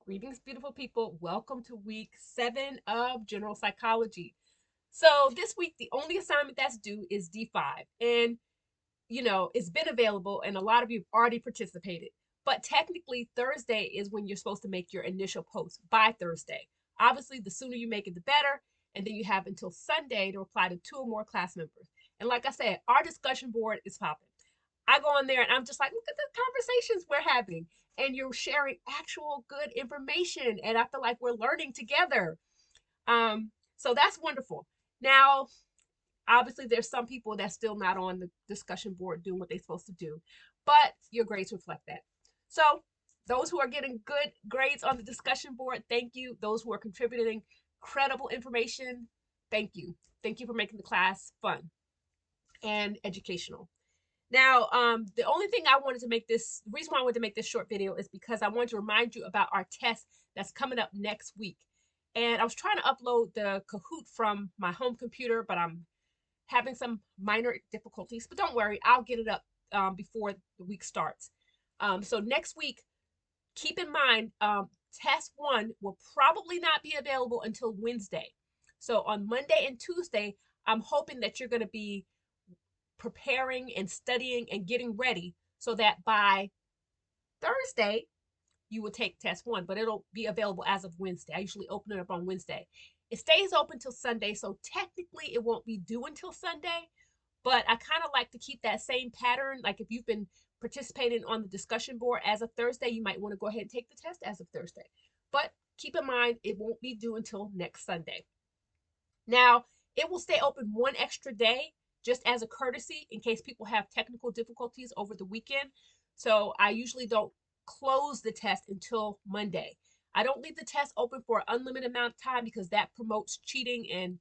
Greetings, beautiful people. Welcome to week 7 of general psychology. So, this week, the only assignment that's due is D5. And, it's been available, and a lot of you have already participated. But technically, Thursday is when you're supposed to make your initial post by Thursday. Obviously, the sooner you make it, the better. And then you have until Sunday to reply to 2 or more class members. And like I said, our discussion board is popping. I go on there and I'm just like, look at the conversations we're having. And you're sharing actual good information. And I feel like we're learning together. So that's wonderful. Now, obviously, there's some people that's still not on the discussion board doing what they're supposed to do, but your grades reflect that. So, those who are getting good grades on the discussion board, thank you. Those who are contributing credible information, thank you. Thank you for making the class fun and educational. Now, the only thing I wanted to make this, the reason why I wanted to make this short video is because I wanted to remind you about our test that's coming up next week. And I was trying to upload the Kahoot from my home computer, but I'm having some minor difficulties. But don't worry, I'll get it up before the week starts. So next week, keep in mind, test 1 will probably not be available until Wednesday. So on Monday and Tuesday, I'm hoping that you're going to be preparing and studying and getting ready so that by Thursday you will take test 1, but it'll be available as of Wednesday. I usually open it up on Wednesday. It stays open till Sunday, so technically it won't be due until Sunday, but I kind of like to keep that same pattern. Like if you've been participating on the discussion board as of Thursday, you might want to go ahead and take the test as of Thursday. But keep in mind, it won't be due until next Sunday. Now, it will stay open one extra day just as a courtesy in case people have technical difficulties over the weekend. So I usually don't close the test until Monday. I don't leave the test open for an unlimited amount of time because that promotes cheating and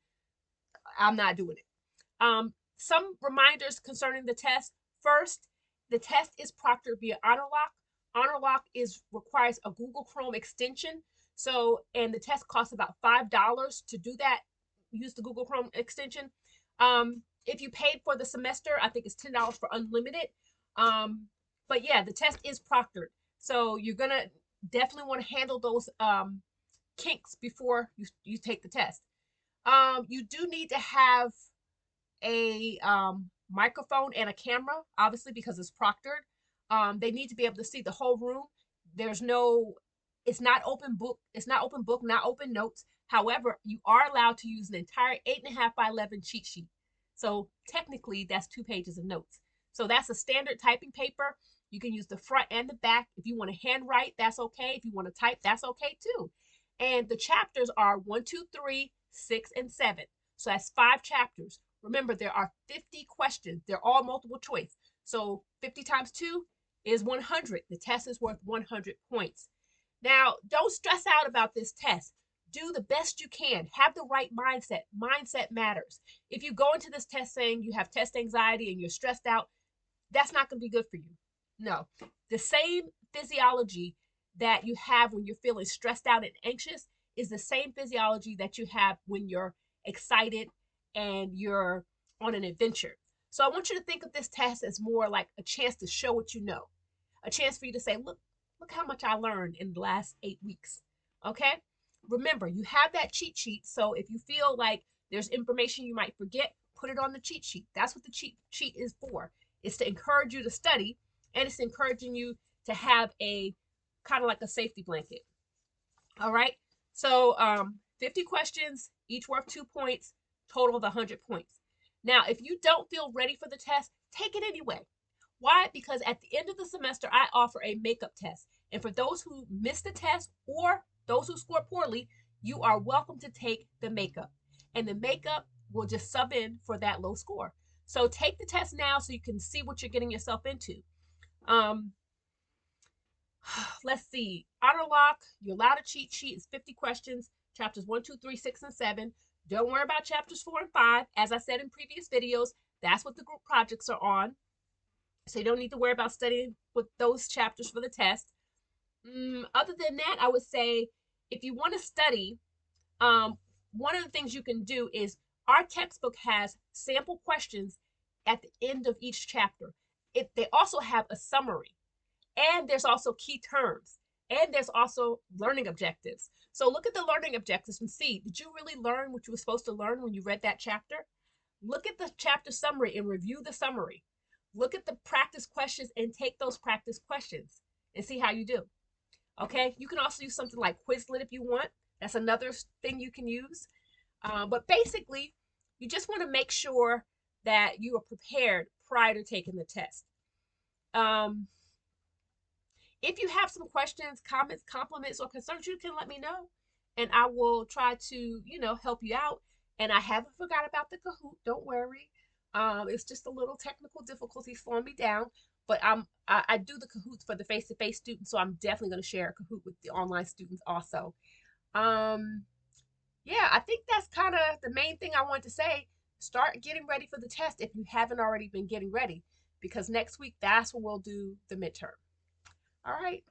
I'm not doing it. Some reminders concerning the test. First, the test is proctored via honorlock. Honorlock requires a Google Chrome extension. So, and the test costs about $5 to do that. Use the Google Chrome extension. If you paid for the semester, I think it's $10 for unlimited. But yeah, the test is proctored. So you're gonna definitely want to handle those kinks before you take the test. You do need to have a microphone and a camera, obviously because it's proctored. They need to be able to see the whole room. There's no, it's not open book. It's not open book, not open notes. However, you are allowed to use an entire 8.5 by 11 cheat sheet. So technically, that's 2 pages of notes. So that's a standard typing paper. You can use the front and the back. If you want to handwrite, that's okay. If you want to type, that's okay too. And the chapters are 1, 2, 3, 6, and 7. So that's 5 chapters. Remember, there are 50 questions. They're all multiple choice. So 50 times 2 is 100. The test is worth 100 points. Now, don't stress out about this test. Do the best you can. Have the right mindset. Mindset matters. If you go into this test saying you have test anxiety and you're stressed out, that's not going to be good for you. No. The same physiology that you have when you're feeling stressed out and anxious is the same physiology that you have when you're excited and you're on an adventure. So I want you to think of this test as more like a chance to show what you know, a chance for you to say, look how much I learned in the last 8 weeks. Okay? Remember, you have that cheat sheet. So if you feel like there's information you might forget, put it on the cheat sheet. That's what the cheat sheet is for. It's to encourage you to study, and it's encouraging you to have a kind of like a safety blanket. All right. So 50 questions, each worth 2 points, total of 100 points. Now, if you don't feel ready for the test, take it anyway. Why? Because at the end of the semester, I offer a makeup test. And for those who miss the test or those who score poorly, you are welcome to take the makeup. And the makeup will just sub in for that low score. So take the test now so you can see what you're getting yourself into. Let's see. Honorlock, you're allowed a cheat sheet. It's 50 questions, chapters 1, 2, 3, 6, and 7. Don't worry about chapters 4 and 5. As I said in previous videos, that's what the group projects are on. So you don't need to worry about studying with those chapters for the test. Other than that, I would say if you want to study, one of the things you can do is our textbook has sample questions at the end of each chapter. They also have a summary, and there's also key terms. And there's also learning objectives. So look at the learning objectives and see, did you really learn what you were supposed to learn when you read that chapter? Look at the chapter summary and review the summary. Look at the practice questions and take those practice questions and see how you do. Okay, you can also use something like Quizlet if you want. That's another thing you can use. But basically, you just want to make sure that you are prepared prior to taking the test. Um, if you have some questions, comments, compliments, or concerns, you can let me know, and I will try to, help you out. And I haven't forgot about the Kahoot. Don't worry. It's just a little technical difficulty slowing me down, but I do the Kahoots for the face-to-face students, so I'm definitely going to share a Kahoot with the online students also. Um, yeah, I think that's kind of the main thing I want to say. Start getting ready for the test if you haven't already been getting ready, because next week that's when we'll do the midterm. All right.